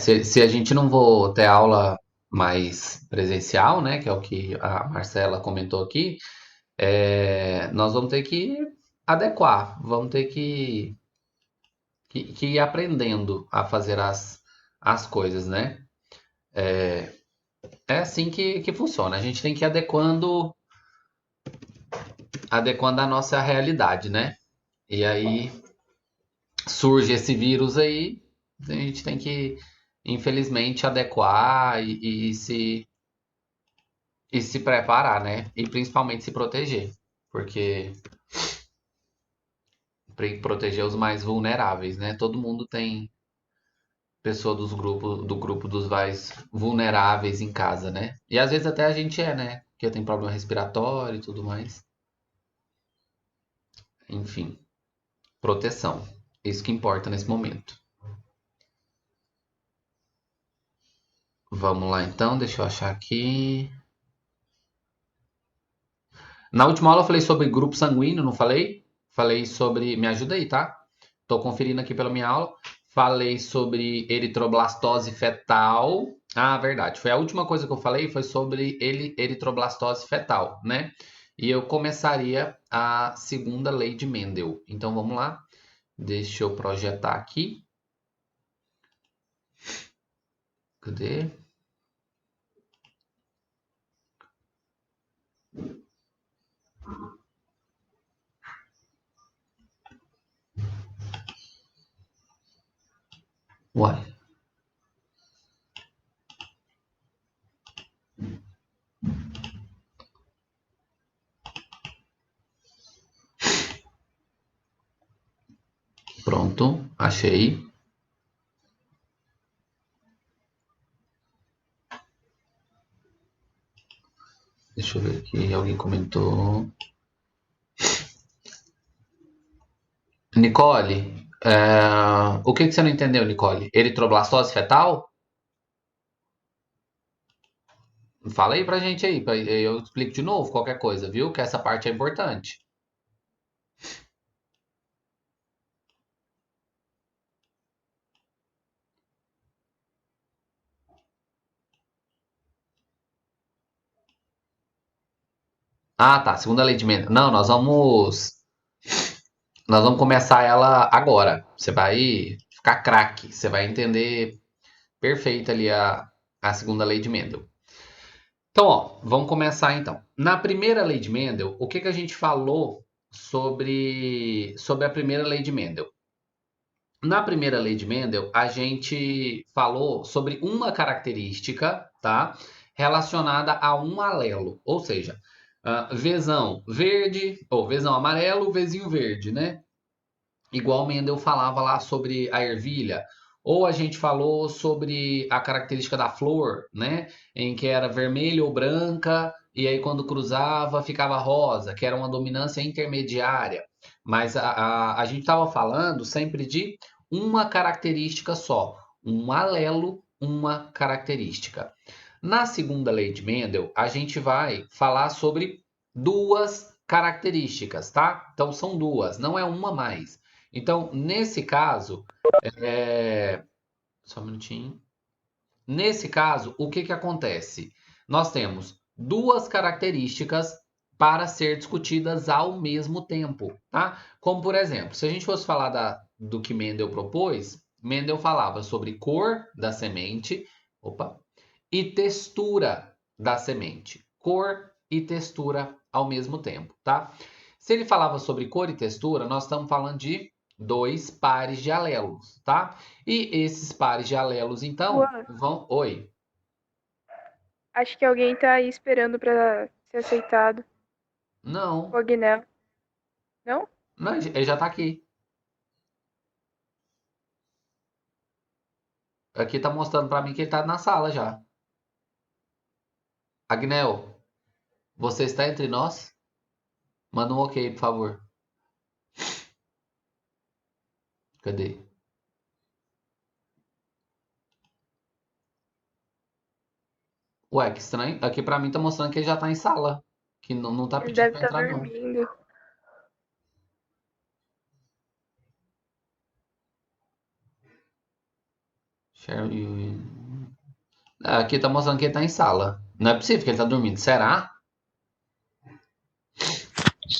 Se a gente não for ter aula mais presencial, né, que é o que a Marcela comentou aqui, nós vamos ter que adequar, vamos ter que ir aprendendo a fazer as coisas, né? É assim que funciona. A gente tem que ir adequando a nossa realidade, né? E aí surge esse vírus aí, a gente tem que, infelizmente, adequar e se preparar, né? E principalmente se proteger, porque proteger os mais vulneráveis, né? Todo mundo tem pessoa do grupo dos mais vulneráveis em casa, né? E às vezes até a gente né? Porque tem problema respiratório e tudo mais. Enfim, proteção. Isso que importa nesse momento. Vamos lá então, deixa eu achar aqui. Na última aula eu falei sobre grupo sanguíneo, não falei? Falei sobre. Me ajuda aí, tá? Tô conferindo aqui pela minha aula. Falei sobre eritroblastose fetal. Ah, verdade. Foi a última coisa que eu falei, foi sobre eritroblastose fetal, né? E eu começaria a segunda lei de Mendel. Então vamos lá. Deixa eu projetar aqui. Cadê? Uai. Pronto, achei. Deixa eu ver aqui, alguém comentou. Nicole, o que você não entendeu, Nicole? Eritroblastose fetal? Fala aí pra gente aí, eu explico de novo qualquer coisa, viu? Que essa parte é importante. Ah, tá. Segunda lei de Mendel. Não, nós vamos começar ela agora. Você vai ficar craque. Você vai entender perfeito ali a segunda lei de Mendel. Então, ó, vamos começar então. Na primeira lei de Mendel, o que que a gente falou sobre a primeira lei de Mendel? Na primeira lei de Mendel, a gente falou sobre uma característica, tá? Relacionada a um alelo, ou seja, Vzão verde, ou Vzão amarelo, Vzinho verde, né? Igual Mendel falava lá sobre a ervilha. Ou a gente falou sobre a característica da flor, né? Em que era vermelha ou branca, e aí quando cruzava ficava rosa, que era uma dominância intermediária. Mas a gente estava falando sempre de uma característica só, um alelo, uma característica. Na segunda lei de Mendel, a gente vai falar sobre duas características, tá? Então são duas, não é uma mais. Então, nesse caso, é... só um minutinho. Nesse caso, o que que acontece? Nós temos duas características para ser discutidas ao mesmo tempo, tá? Como por exemplo, se a gente fosse falar do que Mendel propôs, Mendel falava sobre cor da semente, opa, e textura da semente. Cor e textura ao mesmo tempo, tá? Se ele falava sobre cor e textura, nós estamos falando de dois pares de alelos, tá? E esses pares de alelos, então, Luan, vão. Oi. acho que alguém tá aí esperando pra ser aceitado. O Não. Agnel. Não? Não, ele já tá aqui. Aqui tá mostrando pra mim que ele tá na sala já. Agnel, você está entre nós? Manda um ok, por favor. Cadê? Ué, que estranho. Aqui pra mim tá mostrando que ele já tá em sala. Que não tá Ele pedindo deve pra estar entrar, não. dormindo. Aqui tá mostrando que ele tá em sala. Não é possível que ele tá dormindo. Será?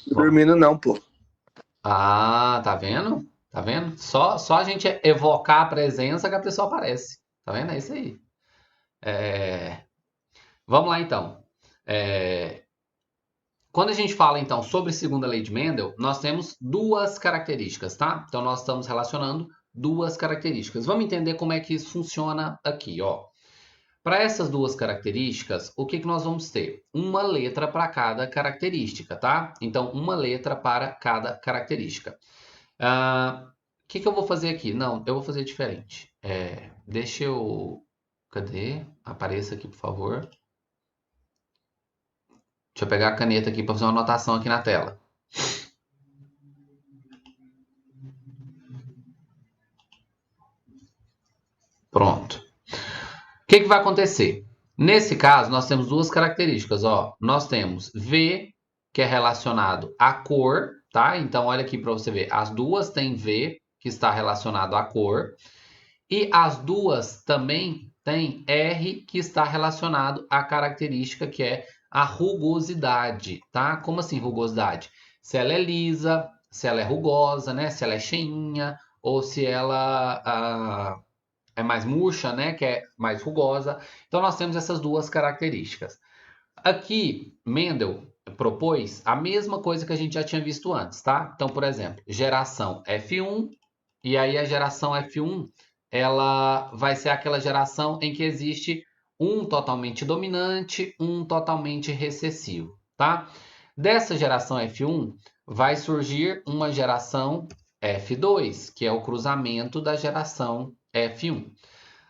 Tô dormindo não, pô. Ah, tá vendo? Tá vendo? Só a gente evocar a presença que a pessoa aparece. Tá vendo? É isso aí. Vamos lá então. Quando a gente fala então sobre segunda lei de Mendel, nós temos duas características, tá? Então nós estamos relacionando duas características. Vamos entender como é que isso funciona aqui, ó. Para essas duas características, o que nós vamos ter? Uma letra para cada característica, tá? Então, uma letra para cada característica. O que eu vou fazer aqui? Não, eu vou fazer diferente. Deixa eu... Cadê? Apareça aqui, por favor. Deixa eu pegar a caneta aqui para fazer uma anotação aqui na tela. Pronto. O que vai acontecer? Nesse caso, nós temos duas características. Ó. Nós temos V, que é relacionado à cor, tá? Então, olha aqui para você ver. As duas têm V, que está relacionado à cor. E as duas também têm R, que está relacionado à característica que é a rugosidade, tá? Como assim rugosidade? Se ela é lisa, se ela é rugosa, né? Se ela é cheinha, ou se ela é mais murcha, né? Que é mais rugosa. Então, nós temos essas duas características. Aqui, Mendel propôs a mesma coisa que a gente já tinha visto antes, tá? Então, por exemplo, geração F1, e aí a geração F1, ela vai ser aquela geração em que existe um totalmente dominante, um totalmente recessivo, tá? Dessa geração F1, vai surgir uma geração F2, que é o cruzamento da geração F1.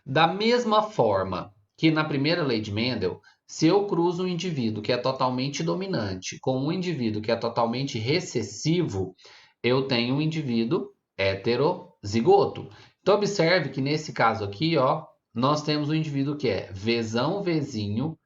Da mesma forma que na primeira lei de Mendel, se eu cruzo um indivíduo que é totalmente dominante com um indivíduo que é totalmente recessivo, eu tenho um indivíduo heterozigoto. Então, observe que nesse caso aqui, ó, nós temos um indivíduo que é Vzão, Vzinho,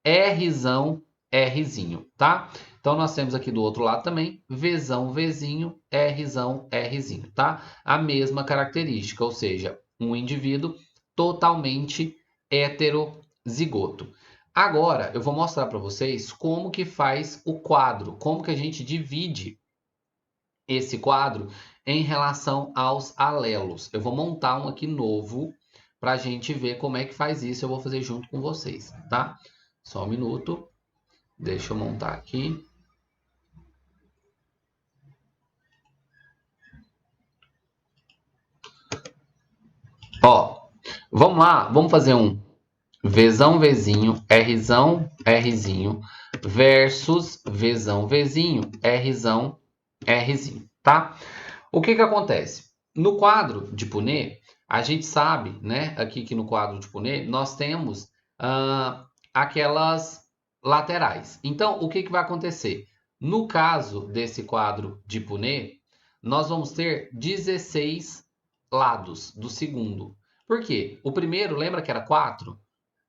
Rzão, Rzinho, tá? Então, nós temos aqui do outro lado também Vzão, Vzinho, Rzão, Rzinho, tá? A mesma característica, ou seja, um indivíduo totalmente heterozigoto. Agora, eu vou mostrar para vocês como que faz o quadro, como que a gente divide esse quadro em relação aos alelos. Eu vou montar um aqui novo para a gente ver como é que faz isso. Eu vou fazer junto com vocês, tá? Só um minuto. Deixa eu montar aqui. Ó, vamos lá, vamos fazer um Vzão, Vzinho, Rzão, Rzinho versus Vzão, Vzinho, Rzão, Rzinho, tá? O que acontece? No quadro de Punnett, a gente sabe, né, aqui que no quadro de Punnett, nós temos aquelas laterais. Então, o que vai acontecer? No caso desse quadro de Punnett, nós vamos ter 16 lados do segundo. Por quê? O primeiro, lembra que era 4?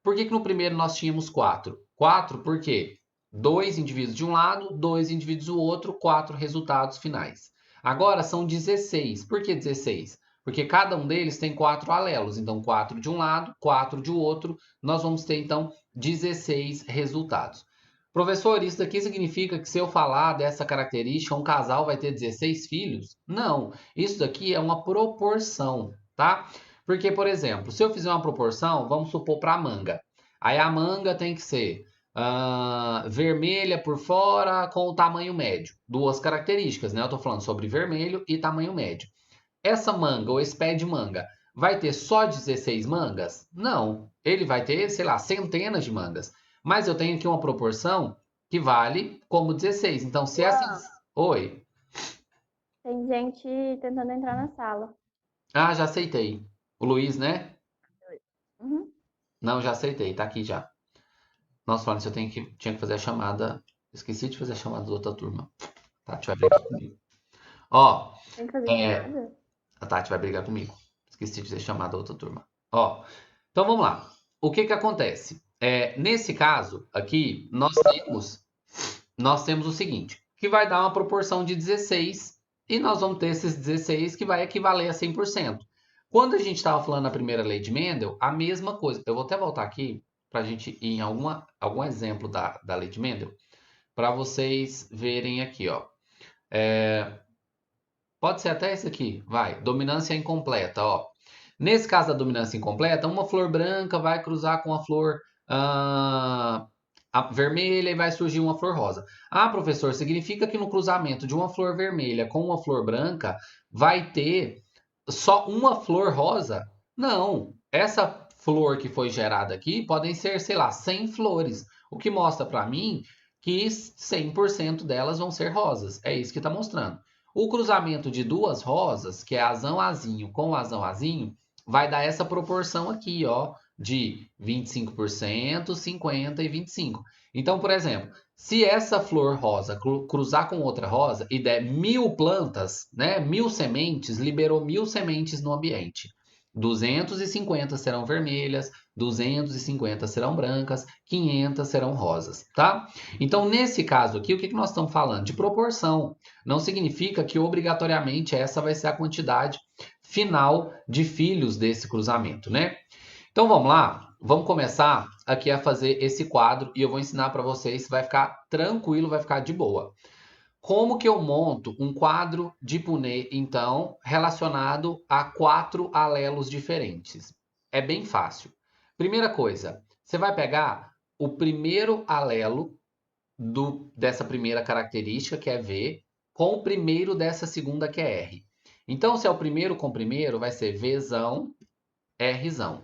Por que no primeiro nós tínhamos 4? 4 porque 2 indivíduos de um lado, 2 indivíduos do outro, 4 resultados finais. Agora são 16. Por que 16? Porque cada um deles tem 4 alelos. Então, 4 de um lado, 4 de outro. Nós vamos ter, então, 16 resultados. Professor, isso daqui significa que se eu falar dessa característica, um casal vai ter 16 filhos? Não. Isso daqui é uma proporção, tá? Porque, por exemplo, se eu fizer uma proporção, vamos supor para a manga. Aí a manga tem que ser vermelha por fora com o tamanho médio. Duas características, né? Eu estou falando sobre vermelho e tamanho médio. Essa manga, ou esse pé de manga, vai ter só 16 mangas? Não. Ele vai ter, sei lá, centenas de mangas. Mas eu tenho aqui uma proporção que vale como 16. Então, se essa... Oi. Tem gente tentando entrar na sala. Ah, já aceitei. O Luiz, né? Uhum. Não, já aceitei. Tá aqui já. Nossa, falando isso, tinha que fazer a chamada. Esqueci de fazer a chamada da outra turma. A Tati vai brigar comigo. Ó, Tem que fazer chamada? a Tati vai brigar comigo. Esqueci de fazer a chamada da outra turma. Ó, então vamos lá. O que acontece? Nesse caso aqui, nós temos o seguinte, que vai dar uma proporção de 16 e nós vamos ter esses 16 que vai equivaler a 100%. Quando a gente estava falando na primeira lei de Mendel, a mesma coisa. Eu vou até voltar aqui para a gente ir em algum exemplo da lei de Mendel, para vocês verem aqui, ó. Pode ser até esse aqui, vai. Dominância incompleta, ó. Nesse caso da dominância incompleta, uma flor branca vai cruzar com a flor vermelha e vai surgir uma flor rosa. Ah, professor, significa que no cruzamento de uma flor vermelha com uma flor branca vai ter só uma flor rosa? Não. Essa flor que foi gerada aqui podem ser, sei lá, 100 flores. O que mostra para mim que 100% delas vão ser rosas. É isso que está mostrando. O cruzamento de duas rosas, que é azão azinho com azão azinho, vai dar essa proporção aqui, ó, de 25%, 50% e 25%. Então, por exemplo, se essa flor rosa cruzar com outra rosa e der 1000 plantas, né, 1000 sementes, liberou 1000 sementes no ambiente. 250 serão vermelhas, 250 serão brancas, 500 serão rosas, tá? Então, nesse caso aqui, o que nós estamos falando? De proporção. Não significa que obrigatoriamente essa vai ser a quantidade final de filhos desse cruzamento, né? Então, vamos lá? Vamos começar aqui a fazer esse quadro e eu vou ensinar para vocês, vai ficar tranquilo, vai ficar de boa. Como que eu monto um quadro de Punnett, então, relacionado a 4 alelos diferentes? É bem fácil. Primeira coisa, você vai pegar o primeiro alelo dessa primeira característica, que é V, com o primeiro dessa segunda, que é R. Então, se é o primeiro com o primeiro, vai ser Vzão, Rzão,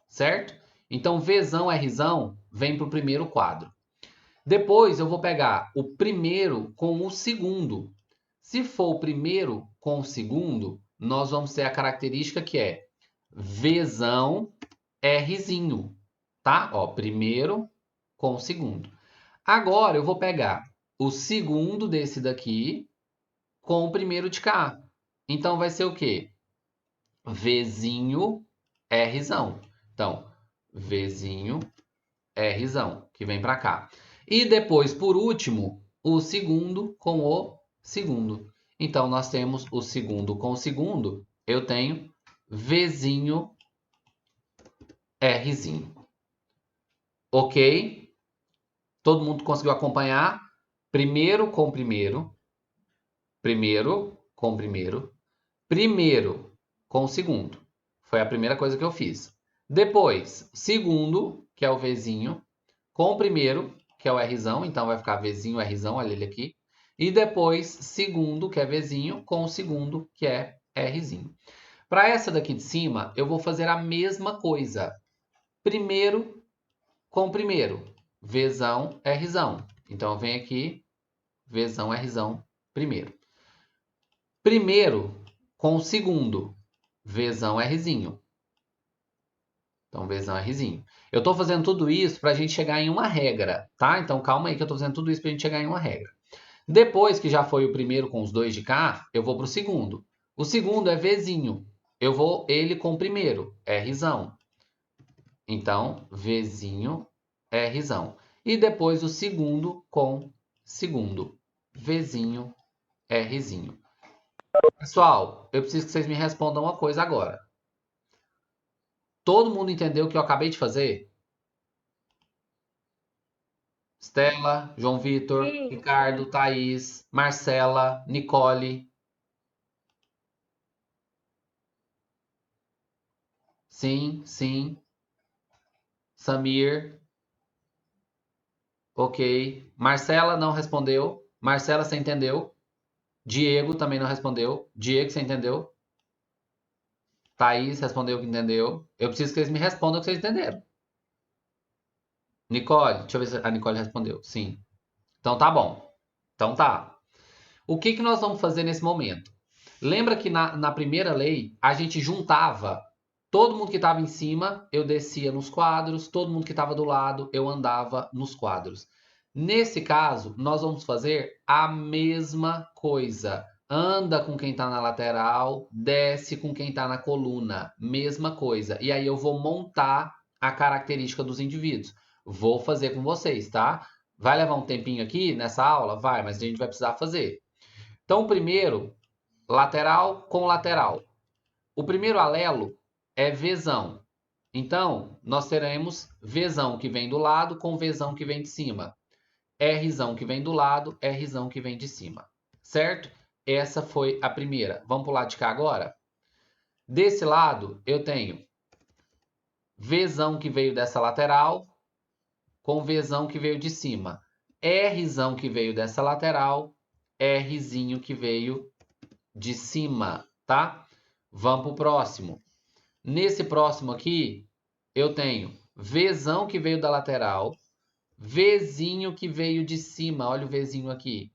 certo? Então, Vzão, Rzão vem para o primeiro quadro. Depois eu vou pegar o primeiro com o segundo. Se for o primeiro com o segundo, nós vamos ter a característica que é Vzão, Rzinho, tá? Ó, primeiro com o segundo. Agora eu vou pegar o segundo desse daqui com o primeiro de cá. Então vai ser o quê? Vzinho, Rzão. Então, Vzinho, Rzão, que vem para cá. E depois, por último, o segundo com o segundo. Então, nós temos o segundo com o segundo. Eu tenho Vzinho, Rzinho. Ok? Todo mundo conseguiu acompanhar? Primeiro com primeiro. Primeiro com primeiro. Primeiro com o segundo. Foi a primeira coisa que eu fiz. Depois, segundo, que é o Vzinho, com o primeiro, que é o Rzão, então vai ficar Vzinho, Rzão, olha ele aqui. E depois, segundo, que é Vzinho, com o segundo, que é Rzinho. Para essa daqui de cima, eu vou fazer a mesma coisa. Primeiro com o primeiro, Vzão, Rzão. Então, eu venho aqui, Vzão, Rzão, primeiro. Primeiro com o segundo, Vzão, Rzinho. Então, Vzão, Rzinho. Eu estou fazendo tudo isso para a gente chegar em uma regra, tá? Então, calma aí que eu estou fazendo tudo isso para a gente chegar em uma regra. Depois que já foi o primeiro com os dois de cá, eu vou para o segundo. O segundo é Vzinho. Eu vou ele com o primeiro, Rzão. Então, Vzinho, Rzão. E depois o segundo com segundo, Vzinho, Rzinho. Pessoal, eu preciso que vocês me respondam uma coisa agora. Todo mundo entendeu o que eu acabei de fazer? Stella, João Vitor, Sim, Ricardo, sim. Thaís, Marcela, Nicole. Sim, sim. Samir. Ok. Marcela não respondeu. Marcela, você entendeu? Diego também não respondeu. Diego, você entendeu? Thaís respondeu que entendeu. Eu preciso que vocês me respondam o que vocês entenderam. Nicole, deixa eu ver se a Nicole respondeu. Sim. Então tá bom. Então tá. O que nós vamos fazer nesse momento? Lembra que na primeira lei a gente juntava todo mundo que estava em cima, eu descia nos quadros, todo mundo que estava do lado, eu andava nos quadros. Nesse caso, nós vamos fazer a mesma coisa. Anda com quem está na lateral, desce com quem está na coluna. Mesma coisa. E aí eu vou montar a característica dos indivíduos. Vou fazer com vocês, tá? Vai levar um tempinho aqui nessa aula? Vai, mas a gente vai precisar fazer. Então, primeiro, lateral com lateral. O primeiro alelo é Vzão. Então, nós teremos Vzão que vem do lado com Vzão que vem de cima. Rzão que vem do lado, Rzão que vem de cima. Certo? Essa foi a primeira. Vamos para o lado de cá agora? Desse lado, eu tenho Vzão que veio dessa lateral com Vzão que veio de cima. Rzão que veio dessa lateral, Rzinho que veio de cima, tá? Vamos para o próximo. Nesse próximo aqui, eu tenho Vzão que veio da lateral, Vzinho que veio de cima, olha o Vzinho aqui.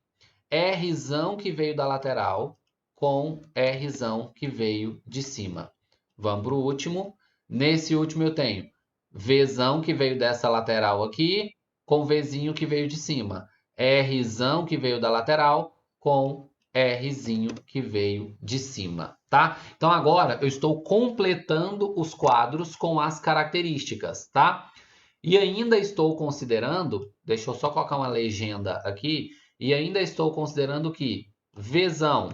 Rzão que veio da lateral com Rzão que veio de cima. Vamos para o último. Nesse último eu tenho Vzão que veio dessa lateral aqui com Vzinho que veio de cima. Rzão que veio da lateral com Rzinho que veio de cima, tá? Então agora eu estou completando os quadros com as características, tá? E ainda estou considerando, deixa eu só colocar uma legenda aqui, e ainda estou considerando que Vzão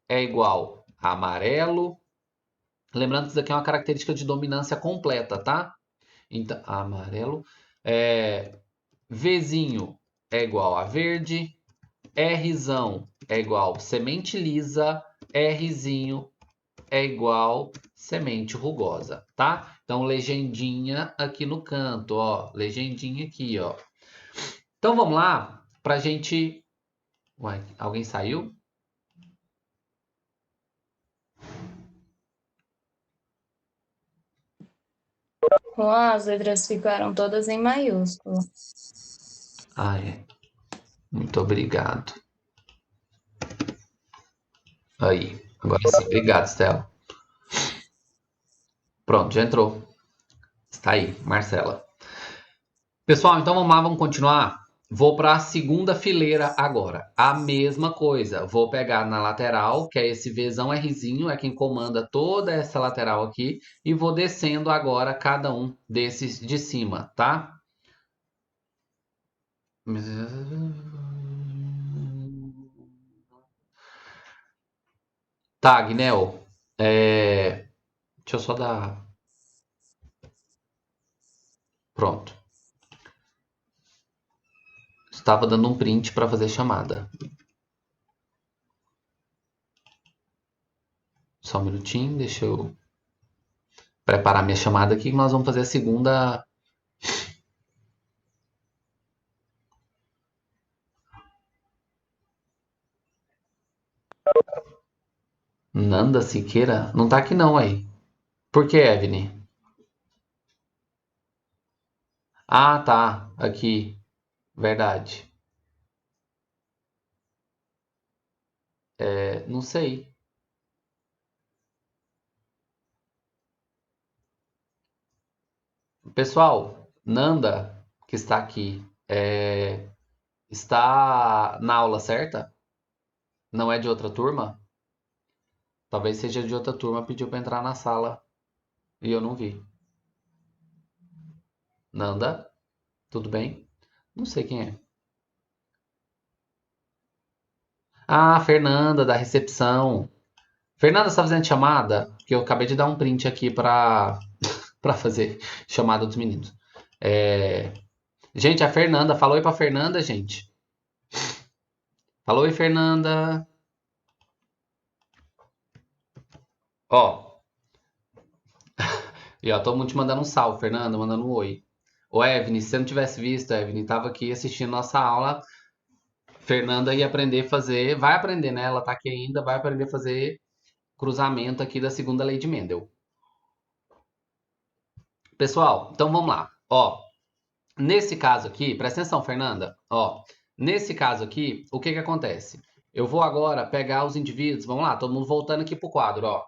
é igual a amarelo. Lembrando que isso aqui é uma característica de dominância completa, tá? Então, amarelo. Vzinho é igual a verde. Rzão é igual semente lisa. Rzinho é igual semente rugosa, tá? Então, legendinha aqui no canto, ó. Legendinha aqui, ó. Então, vamos lá pra gente... Ué, alguém saiu? As letras ficaram todas em maiúsculo. Muito obrigado. Aí, agora sim. Obrigado, Stella. Pronto, já entrou. Está aí, Marcela. Pessoal, então vamos lá, vamos continuar. Vou para a segunda fileira agora. A mesma coisa. Vou pegar na lateral, que é esse Vzão Rzinho, é quem comanda toda essa lateral aqui. E vou descendo agora cada um desses de cima, tá? Tá, Guinel. Deixa eu só dar... Pronto. Estava dando um print para fazer chamada. Só um minutinho, deixa eu preparar minha chamada aqui, que nós vamos fazer a segunda... Nanda Siqueira? Não tá aqui não, aí. Por que, Evne? Ah, tá. Aqui. Verdade. Não sei. Pessoal, Nanda, que está aqui, está na aula certa? Não é de outra turma? Talvez seja de outra turma, pediu para entrar na sala e eu não vi. Nanda, tudo bem? Não sei quem é. Ah, Fernanda, da recepção. Fernanda, você tá fazendo chamada? Porque eu acabei de dar um print aqui para fazer chamada dos meninos. Gente, a Fernanda. Falou aí pra Fernanda, gente. Falou aí, Fernanda. Ó. E ó, todo mundo te mandando um salve, Fernanda, mandando um oi. Ô, Evne, se você não tivesse visto, Evne, tava aqui assistindo nossa aula. Fernanda ia aprender a fazer, vai aprender, né? Ela tá aqui ainda, vai aprender a fazer cruzamento aqui da segunda lei de Mendel. Pessoal, então vamos lá. Ó, nesse caso aqui, presta atenção, Fernanda. Ó, nesse caso aqui, o que que acontece? Eu vou agora pegar os indivíduos, vamos lá, todo mundo voltando aqui pro quadro, ó.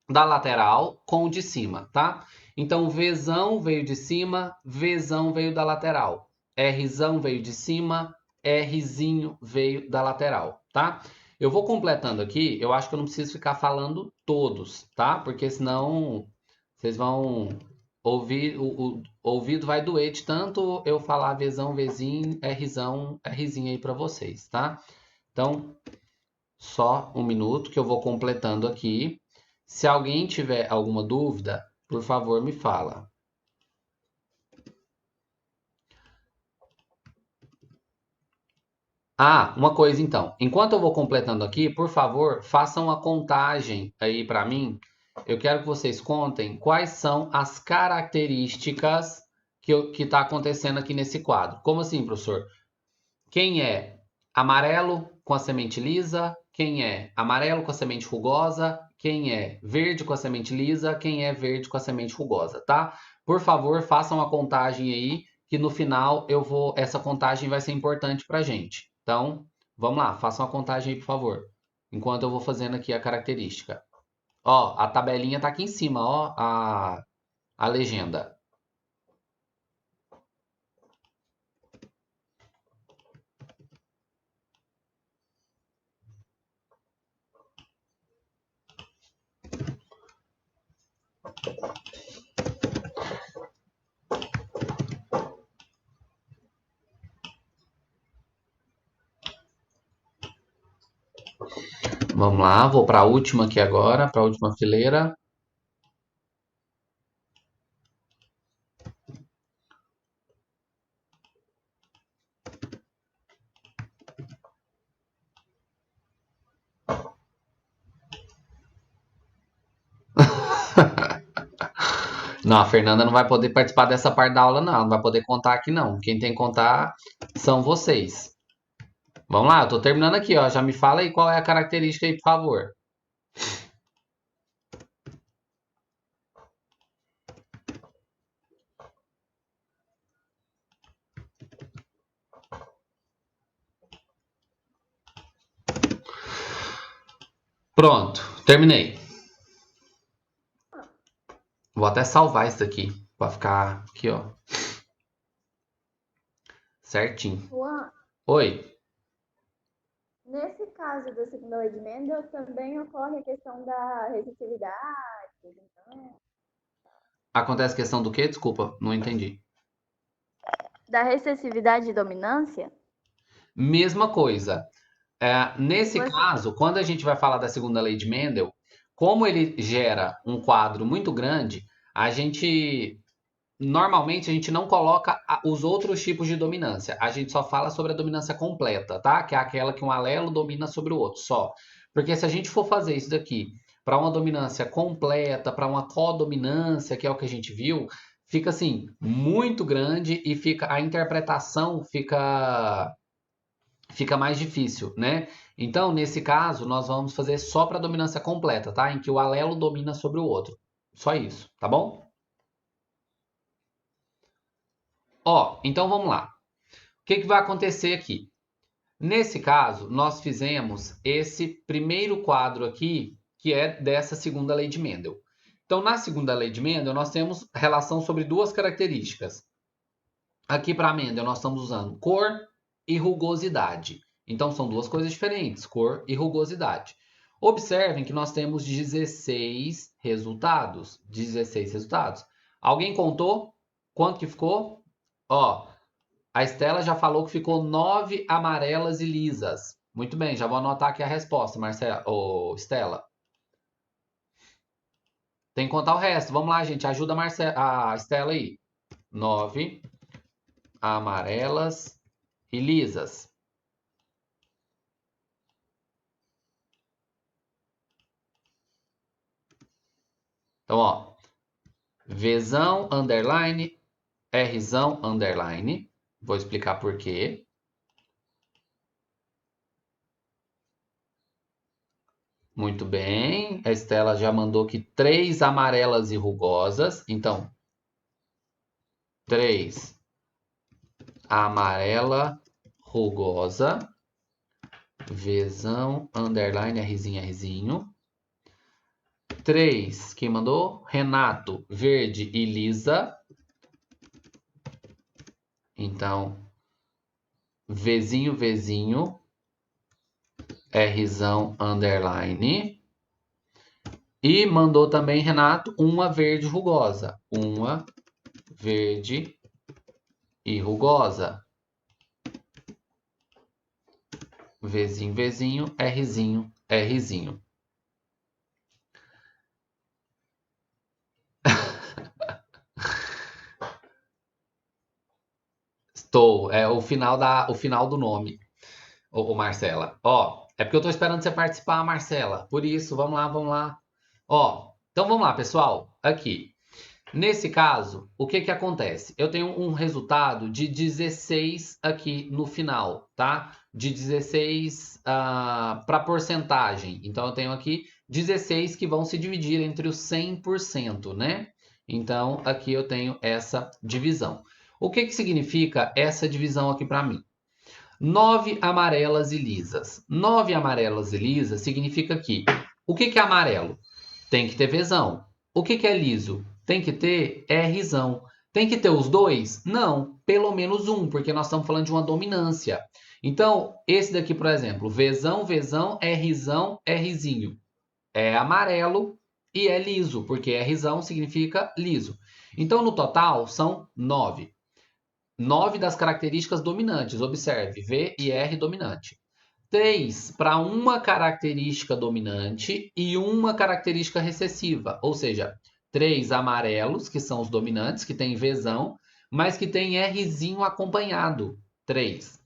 Da lateral com o de cima, tá? Então, Vzão veio de cima, Vzão veio da lateral. Rzão veio de cima, Rzinho veio da lateral, tá? Eu vou completando aqui, eu acho que eu não preciso ficar falando todos, tá? Porque senão vocês vão ouvir, o ouvido vai doer de tanto eu falar Vzão, Vzinho, Rzão, Rzinho aí para vocês, tá? Então, só um minuto que eu vou completando aqui. Se alguém tiver alguma dúvida, por favor, me fala. Ah, uma coisa então. Enquanto eu vou completando aqui, por favor, façam a contagem aí para mim. Eu quero que vocês contem quais são as características que está acontecendo aqui nesse quadro. Como assim, professor? Quem é amarelo com a semente lisa? Quem é amarelo com a semente rugosa? Quem é verde com a semente lisa? Quem é verde com a semente rugosa, tá? Por favor, façam a contagem aí, que no final essa contagem vai ser importante pra gente. Então, vamos lá, façam a contagem aí, por favor. Enquanto eu vou fazendo aqui a característica. Ó, a tabelinha tá aqui em cima, ó, a legenda. Vamos lá, vou para a última aqui agora, para a última fileira. Não, a Fernanda não vai poder participar dessa parte da aula, não. Não vai poder contar aqui, não. Quem tem que contar são vocês. Vamos lá, eu tô terminando aqui, ó. Já me fala aí qual é a característica aí, por favor. Pronto, terminei. Vou até salvar isso aqui, pra ficar aqui, ó. Certinho. Juan, Oi. nesse caso da segunda lei de Mendel, também ocorre a questão da resistividade, então, Acontece questão do quê? Desculpa, não entendi. da recessividade e dominância. Mesma coisa. Nesse Você- caso, quando a gente vai falar da segunda lei de Mendel, como ele gera um quadro muito grande, normalmente a gente não coloca os outros tipos de dominância. A gente só fala sobre a dominância completa, tá? Que é aquela que um alelo domina sobre o outro, só. Porque se a gente for fazer isso daqui para uma dominância completa, para uma codominância, que é o que a gente viu, fica assim muito grande e a interpretação fica mais difícil, né? Então, nesse caso, nós vamos fazer só para dominância completa, tá? Em que o alelo domina sobre o outro. Só isso, tá bom? Ó, então vamos lá. O que vai acontecer aqui? Nesse caso, nós fizemos esse primeiro quadro aqui, que é dessa segunda lei de Mendel. Então, na segunda lei de Mendel, nós temos relação sobre duas características. Aqui para Mendel, nós estamos usando cor e rugosidade. Então, são duas coisas diferentes, cor e rugosidade. Observem que nós temos 16 resultados. 16 resultados. Alguém contou quanto que ficou? Ó, a Estela já falou que ficou 9 amarelas e lisas. Muito bem, já vou anotar aqui a resposta, Marcela, ou Estela. Tem que contar o resto. Vamos lá, gente. Ajuda a Estela aí. 9 amarelas e lisas. Então, ó. Vzão, underline, Rzão, underline. Vou explicar por quê. Muito bem. A Estela já mandou aqui 3 amarelas e rugosas. Então, 3 amarela rugosa. Vzão, underline, Rzinho, Rzinho. 3, quem mandou? Renato, verde e lisa. Então, Vzinho, Vzinho, Rzão, underline. E mandou também, Renato, uma verde rugosa. Uma verde e rugosa. Vzinho, Vzinho, Rzinho, Rzinho. Estou. É o final do nome, ô Marcela. Ó, é porque eu tô esperando você participar, Marcela. Por isso, vamos lá, vamos lá. Ó, então vamos lá, pessoal. Aqui. Nesse caso, o que que acontece? Eu tenho um resultado de 16 aqui no final, tá? De 16 para porcentagem. Então, eu tenho aqui 16 que vão se dividir entre os 100%, né? Então, aqui eu tenho essa divisão. O que que significa essa divisão aqui para mim? 9 amarelas e lisas. 9 amarelas e lisas significa que o que que é amarelo? Tem que ter Vzão. O que que é liso? Tem que ter Rzão. Tem que ter os dois? Não, pelo menos um, porque nós estamos falando de uma dominância. Então, esse daqui, por exemplo, Vzão, Vzão, Rzão, Rzinho. É amarelo e é liso, porque Rzão significa liso. Então, no total, são 9. 9 das características dominantes. Observe, V e R dominante. 3 para uma característica dominante e uma característica recessiva. Ou seja, 3 amarelos, que são os dominantes, que tem Vzão, mas que tem Rzinho acompanhado. 3.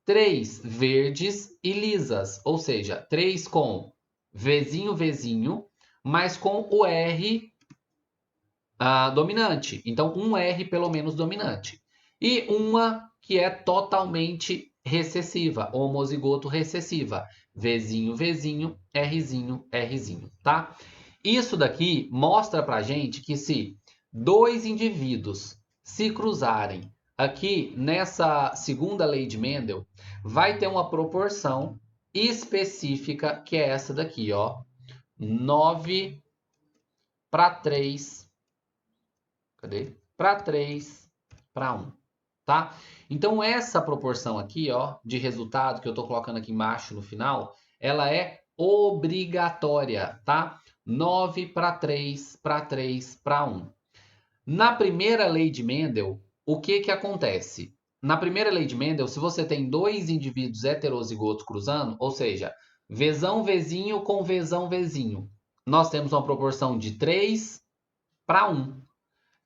3 verdes e lisas. Ou seja, 3 com Vzinho, Vzinho, mas com o R dominante. Então, um R pelo menos dominante. E uma que é totalmente recessiva, homozigoto recessiva. Vzinho, Vzinho, Rzinho, Rzinho, tá? Isso daqui mostra pra gente que se dois indivíduos se cruzarem aqui nessa segunda lei de Mendel, vai ter uma proporção específica que é essa daqui, ó. 9 para 3. Cadê? Para 3 para 1. Tá? Então, essa proporção aqui, ó, de resultado que eu estou colocando aqui embaixo no final, ela é obrigatória, tá? 9 para 3 para 3 para 1. Na primeira lei de Mendel, o que que acontece? Na primeira lei de Mendel, se você tem dois indivíduos heterozigotos cruzando, ou seja, Vzão, Vzinho com Vzão, Vzinho, nós temos uma proporção de 3 para 1.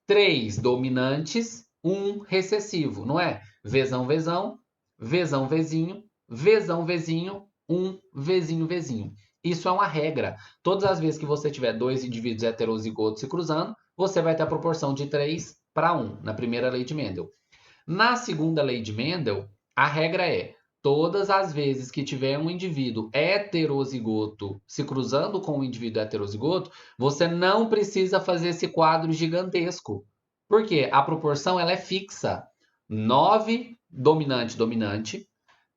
3 dominantes, 1 recessivo, não é? Vzão, Vzão, Vzão, Vzinho, Vzão, Vzinho, 1 Vzinho, Vzinho. Isso é uma regra. Todas as vezes que você tiver dois indivíduos heterozigotos se cruzando, você vai ter a proporção de 3 para 1, na primeira lei de Mendel. Na segunda lei de Mendel, a regra é todas as vezes que tiver um indivíduo heterozigoto se cruzando com um indivíduo heterozigoto, você não precisa fazer esse quadro gigantesco. Por quê? A proporção ela é fixa. 9 dominante-dominante,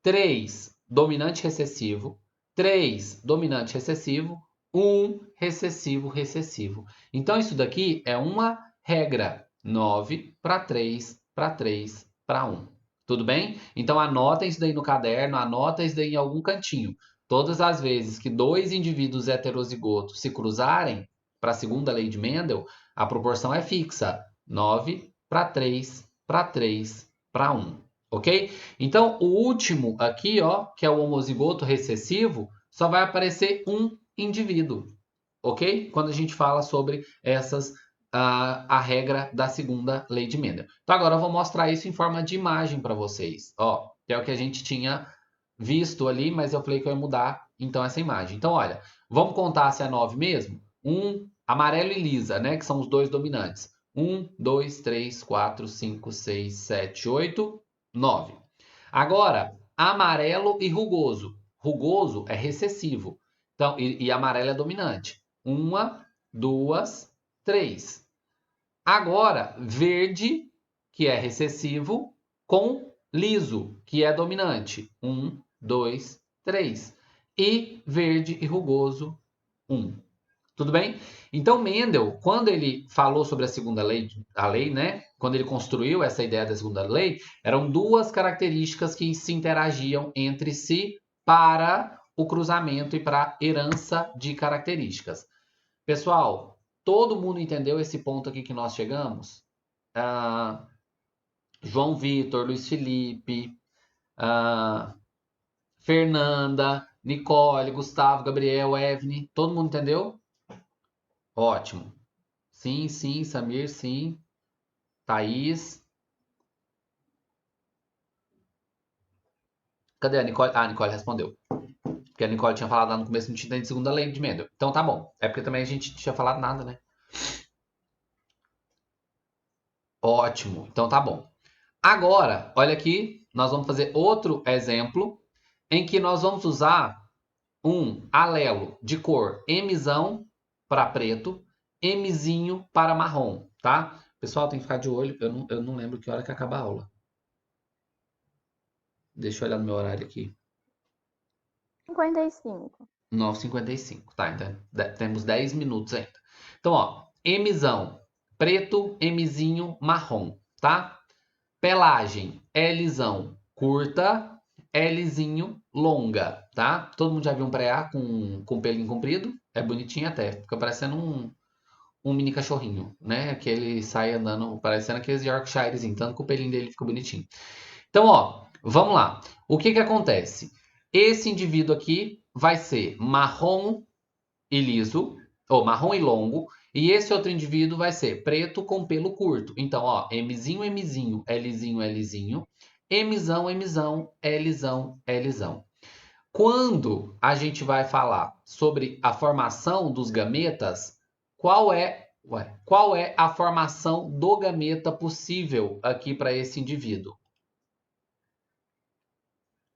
3 dominante-recessivo, 3 dominante-recessivo, 1 recessivo-recessivo. Então, isso daqui é uma regra. 9 para 3 para 3 para 1. Tudo bem? Então, anota isso daí no caderno, anota isso daí em algum cantinho. Todas as vezes que dois indivíduos heterozigotos se cruzarem para a segunda lei de Mendel, a proporção é fixa. 9 para 3 para 3 para 1. Ok? Então, o último aqui, ó, que é o homozigoto recessivo, só vai aparecer um indivíduo. Ok? Quando a gente fala sobre a regra da segunda lei de Mendel. Então, agora eu vou mostrar isso em forma de imagem para vocês. Ó, que é o que a gente tinha visto ali, mas eu falei que eu ia mudar, então, essa imagem. Então, olha, vamos contar se é 9 mesmo? 1, amarelo e lisa, né? Que são os dois dominantes. 1, 2, 3, 4, 5, 6, 7, 8, 9. Agora, amarelo e rugoso. Rugoso é recessivo. Então, e amarelo é dominante. 1, 2, 3. Agora, verde, que é recessivo, com liso, que é dominante. 1, 2, 3. E verde e rugoso, 1. Tudo bem? Então, Mendel, quando ele falou sobre a segunda lei, né? Quando ele construiu essa ideia da segunda lei, eram duas características que se interagiam entre si para o cruzamento e para a herança de características. Pessoal, todo mundo entendeu esse ponto aqui que nós chegamos? João Vitor, Luiz Felipe, Fernanda, Nicole, Gustavo, Gabriel, Evne, todo mundo entendeu? Ótimo. Sim, sim, Samir, sim. Thaís. Cadê a Nicole? Ah, a Nicole respondeu. Porque a Nicole tinha falado lá no começo que não tinha entendido segunda lei de Mendel. Então tá bom. É porque também a gente não tinha falado nada, né? Ótimo. Então tá bom. Agora, olha aqui. Nós vamos fazer outro exemplo em que nós vamos usar um alelo de cor Mzão para preto, Mzinho para marrom, tá? Pessoal, tem que ficar de olho. Eu não lembro que hora que acaba a aula. Deixa eu olhar no meu horário aqui. 55. 9h55, tá? Então temos 10 minutos ainda. Então, ó, Mzão, preto, Mzinho, marrom, tá? Pelagem, Lzão, curta, Lzinho, longa, tá? Todo mundo já viu um preá com pelinho comprido? É bonitinho até, fica parecendo um mini cachorrinho, né? Que ele sai andando, parecendo aqueles Yorkshires, tanto que o pelinho dele fica bonitinho. Então, ó, vamos lá. O que que acontece? Esse indivíduo aqui vai ser marrom e liso, ou marrom e longo, e esse outro indivíduo vai ser preto com pelo curto. Então, ó, Mzinho, Mzinho, Lzinho, Lzinho, Mzão, Mzão, Lzão, Lzão. Quando a gente vai falar sobre a formação dos gametas, qual é a formação do gameta possível aqui para esse indivíduo?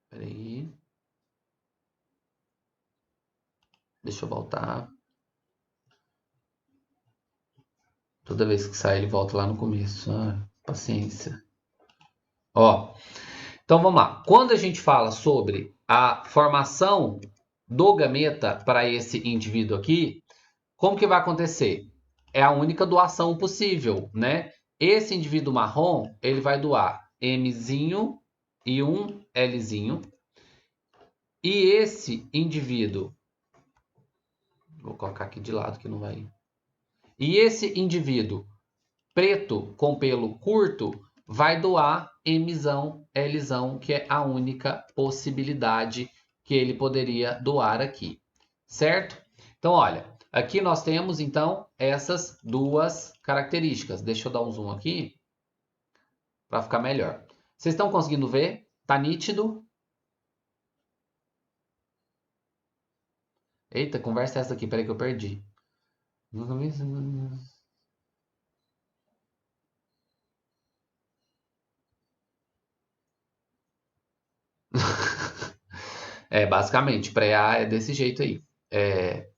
Peraí. Deixa eu voltar. Toda vez que sai, ele volta lá no começo. Ah, paciência. Ó, então vamos lá. Quando a gente fala sobre a formação do gameta para esse indivíduo aqui, como que vai acontecer? É a única doação possível, né? Esse indivíduo marrom, ele vai doar Mzinho e um Lzinho. E esse indivíduo... Vou colocar aqui de lado que não vai... E esse indivíduo preto com pelo curto vai doar Mzão, Lzão, que é a única possibilidade que ele poderia doar aqui, certo? Então, olha, aqui nós temos, então, essas duas características. Deixa eu dar um zoom aqui para ficar melhor. Vocês estão conseguindo ver? Tá nítido? Eita, conversa essa aqui, peraí que eu perdi. Basicamente, pré-A é desse jeito aí. É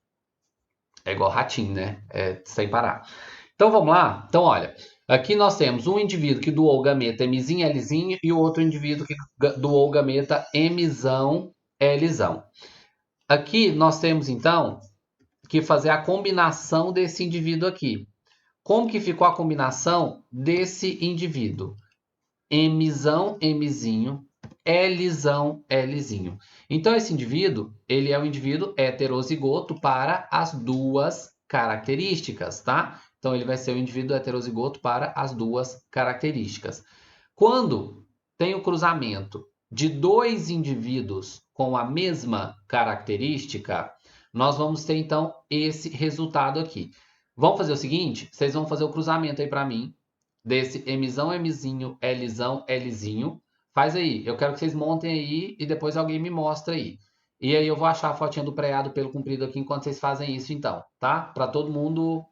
igual ratinho, né? É sem parar. Então vamos lá? Então, olha, aqui nós temos um indivíduo que doou o gameta Mzinho, Lzinho e o outro indivíduo que doou o gameta Mzão, Lzão. Aqui nós temos, então, que fazer a combinação desse indivíduo aqui. Como que ficou a combinação desse indivíduo? Mzão, Mzinho, Lzão, Lzinho. Então, esse indivíduo, ele é um indivíduo heterozigoto para as duas características, tá? Então, ele vai ser um indivíduo heterozigoto para as duas características. Quando tem o cruzamento de dois indivíduos com a mesma característica, nós vamos ter, então, esse resultado aqui. Vamos fazer o seguinte? Vocês vão fazer o cruzamento aí para mim, desse Mzão, Mzinho, Lzão, Lzinho. Faz aí. Eu quero que vocês montem aí e depois alguém me mostra aí. E aí eu vou achar a fotinha do preado pelo comprido aqui enquanto vocês fazem isso, então, tá? Para todo mundo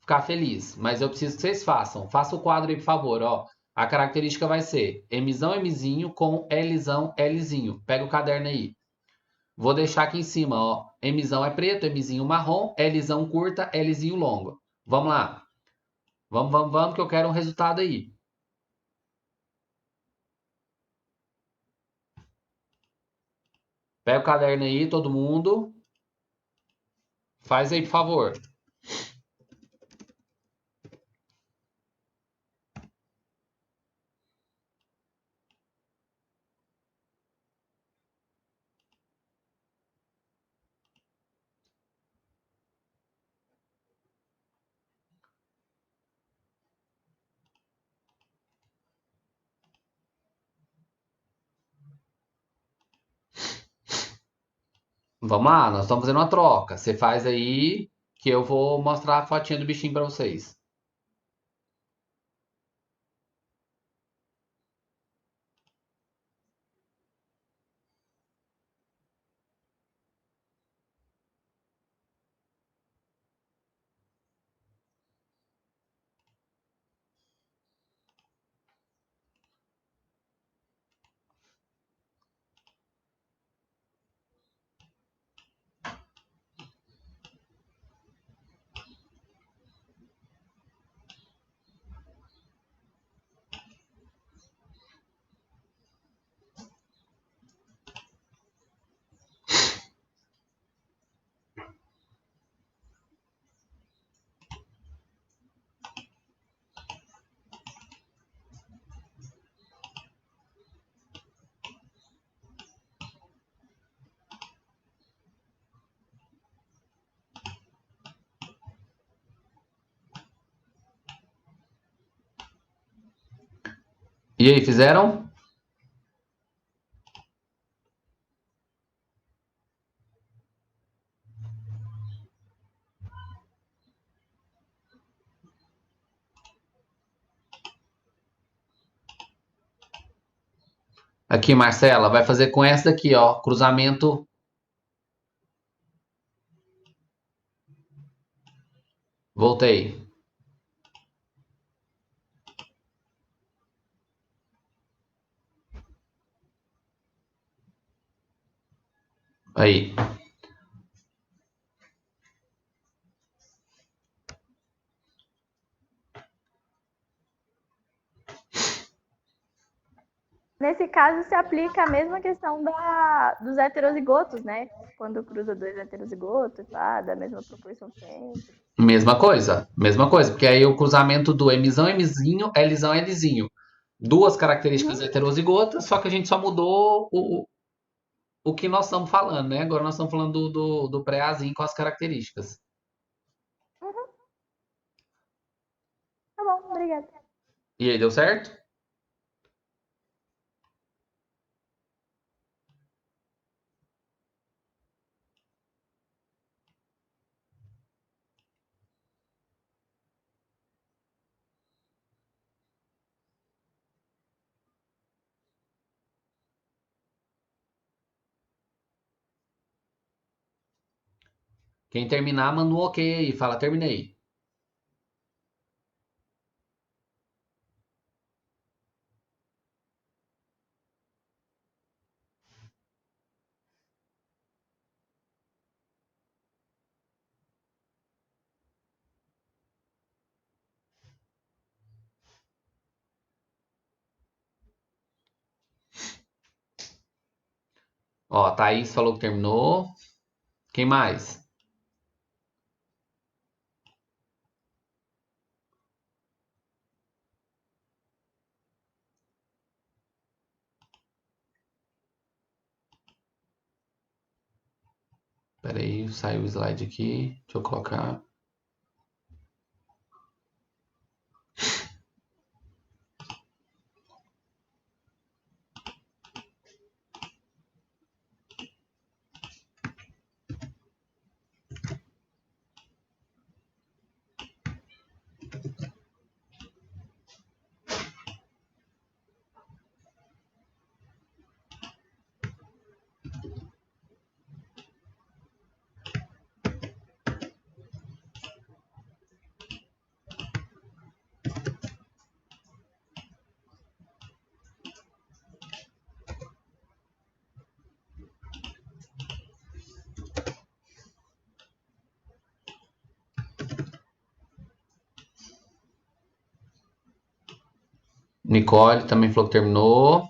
ficar feliz. Mas eu preciso que vocês façam. Faça o quadro aí, por favor, ó. A característica vai ser Mzão, Mzinho com Lzão, Lzinho. Pega o caderno aí. Vou deixar aqui em cima, ó. Mzão é preto, Mzinho marrom, Lzão curta, Lzinho longo. Vamos lá. Vamos, que eu quero um resultado aí. Pega o caderno aí, todo mundo. Faz aí, por favor. Vamos lá, nós estamos fazendo uma troca. Você faz aí que eu vou mostrar a fotinha do bichinho para vocês. E aí, fizeram? Aqui, Marcela, vai fazer com essa daqui, ó. Cruzamento. Voltei. Aí. Nesse caso, se aplica a mesma questão dos heterozigotos, né? Quando cruza dois heterozigotos, da mesma proporção sempre. Mesma coisa, porque aí o cruzamento do Mzão, Mzinho, Lzão, Lzinho. Duas características heterozigotas, só que a gente só mudou o que nós estamos falando, né? Agora nós estamos falando do pré-Azinho com as características. Tá bom, obrigada. E aí, deu certo? Quem terminar, manda um ok aí, fala terminei. Ó, a Thaís falou que terminou. Quem mais? Espera aí, saiu o slide aqui. Deixa eu colocar. Nicole também falou que terminou.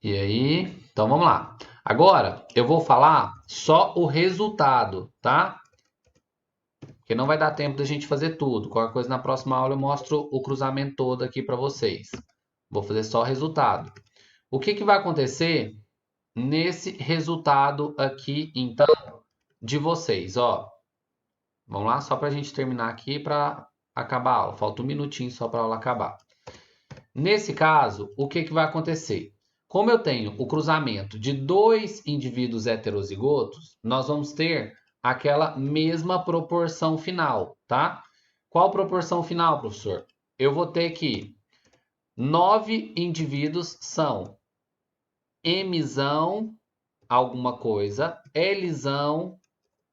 E aí? Então vamos lá. Agora eu vou falar só o resultado, tá? Porque não vai dar tempo da gente fazer tudo. Qualquer coisa na próxima aula eu mostro o cruzamento todo aqui para vocês. Vou fazer só o resultado. O que vai acontecer nesse resultado aqui, então, de vocês? Ó, vamos lá, só para a gente terminar aqui para acabar a aula. Falta um minutinho só para a aula acabar. Nesse caso, o que vai acontecer? Como eu tenho o cruzamento de dois indivíduos heterozigotos, nós vamos ter aquela mesma proporção final, tá? Qual proporção final, professor? Eu vou ter que 9 indivíduos são Mzão alguma coisa, Lzão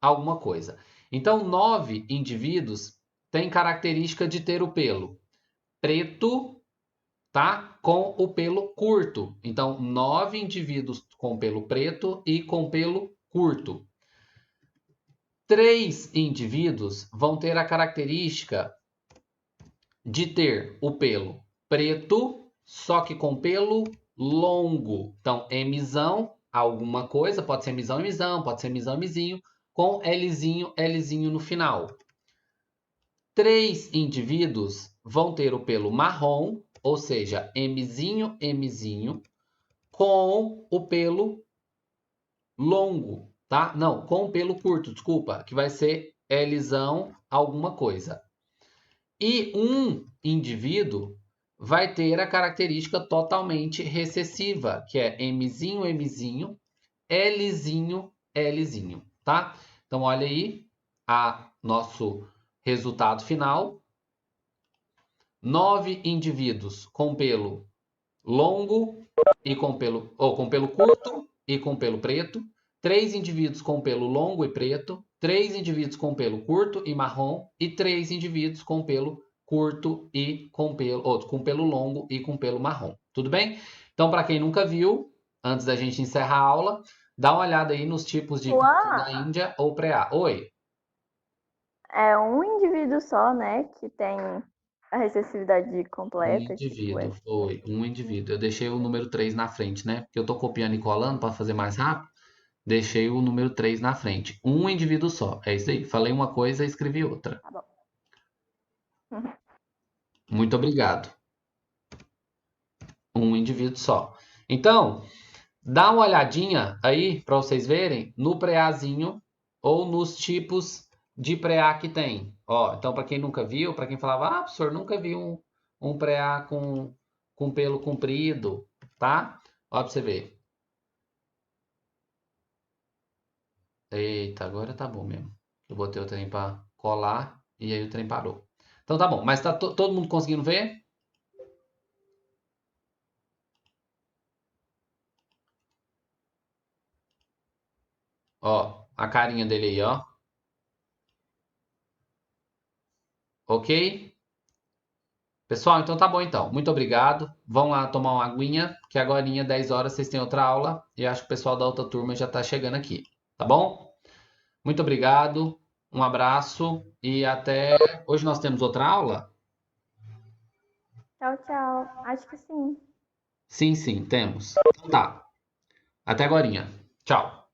alguma coisa. Então, 9 indivíduos têm característica de ter o pelo preto, tá? Com o pelo curto. Então, 9 indivíduos com pelo preto e com pelo curto. 3 indivíduos vão ter a característica de ter o pelo preto, só que com pelo longo. Então, Mzão, alguma coisa, pode ser Mzão, Mzão, pode ser Mzão, Mzinho, com Lzinho, Lzinho no final. 3 indivíduos vão ter o pelo marrom, ou seja, Mzinho, Mzinho, com o pelo longo, tá? Não, com o pelo curto, desculpa, que vai ser Lzão alguma coisa. E um indivíduo vai ter a característica totalmente recessiva, que é Mzinho, Mzinho, Lzinho, Lzinho, tá? Então, olha aí nosso resultado final. 9 indivíduos com pelo longo e com pelo curto e com pelo preto. 3 indivíduos com pelo longo e preto. 3 indivíduos com pelo curto e marrom. E 3 indivíduos com pelo curto e com pelo longo e com pelo marrom. Tudo bem? Então, para quem nunca viu, antes da gente encerrar a aula, dá uma olhada aí nos tipos de porquinho da Índia ou preá. Oi? É um indivíduo só, né, que tem a recessividade completa. Indivíduo, foi. Um indivíduo. Eu deixei o número 3 na frente, né? Porque eu tô copiando e colando para fazer mais rápido. Deixei o número 3 na frente. Um indivíduo só. É isso aí. Falei uma coisa e escrevi outra. Tá bom. Muito obrigado. Um indivíduo só. Então, dá uma olhadinha aí para vocês verem no preazinho ou nos tipos de preá que tem. Ó, então, para quem nunca viu, para quem falava, professor, nunca vi um preá com pelo comprido, tá? Ó, para você ver. Eita, agora tá bom mesmo. Eu botei o trem para colar e aí o trem parou. Então tá bom, mas tá todo mundo conseguindo ver? Ó, a carinha dele aí, ó. Ok? Pessoal, então tá bom então. Muito obrigado. Vão lá tomar uma aguinha, que agora, 10 horas, vocês têm outra aula. E acho que o pessoal da outra turma já tá chegando aqui. Tá bom? Muito obrigado. Um abraço e até... Hoje nós temos outra aula? Tchau, tchau. Acho que sim. Sim, sim, temos. Então tá. Até agorinha. Tchau.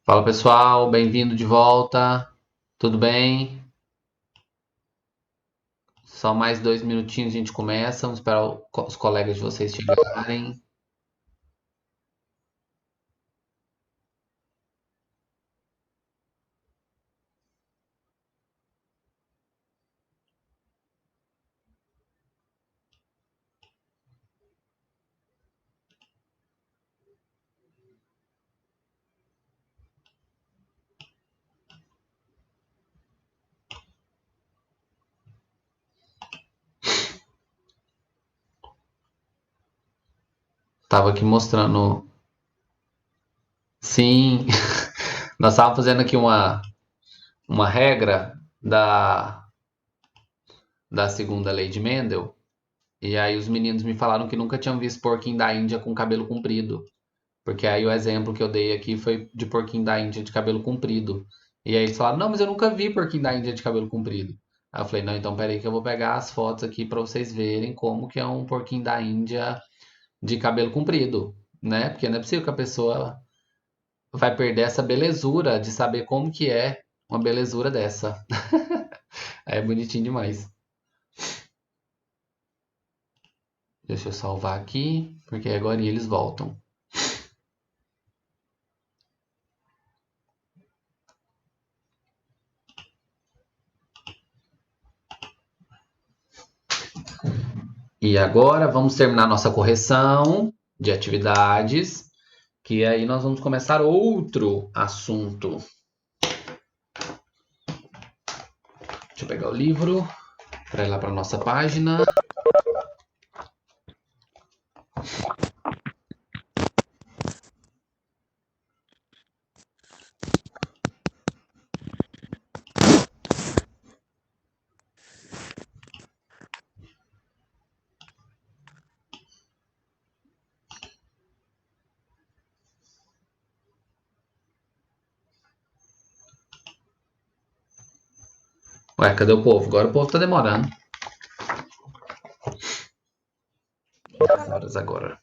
Fala pessoal, bem-vindo de volta. Tudo bem? Só mais 2 minutinhos a gente começa. Vamos esperar os colegas de vocês chegarem. Tava aqui mostrando. Sim, nós estávamos fazendo aqui uma regra da segunda lei de Mendel. E aí os meninos me falaram que nunca tinham visto porquinho da Índia com cabelo comprido. Porque aí o exemplo que eu dei aqui foi de porquinho da Índia de cabelo comprido. E aí eles falaram, não, mas eu nunca vi porquinho da Índia de cabelo comprido. Aí eu falei, não, então peraí que eu vou pegar as fotos aqui para vocês verem como que é um porquinho da Índia de cabelo comprido, né? Porque não é possível que a pessoa vai perder essa belezura de saber como que é uma belezura dessa. É bonitinho demais. Deixa eu salvar aqui, porque agora eles voltam. E agora vamos terminar nossa correção de atividades, que aí nós vamos começar outro assunto. Deixa eu pegar o livro. para ir lá para nossa página. Ué, cadê o povo? Agora o povo tá demorando. 10 horas agora.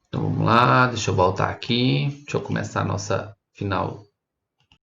Então vamos lá, deixa eu voltar aqui. Deixa eu começar a nossa final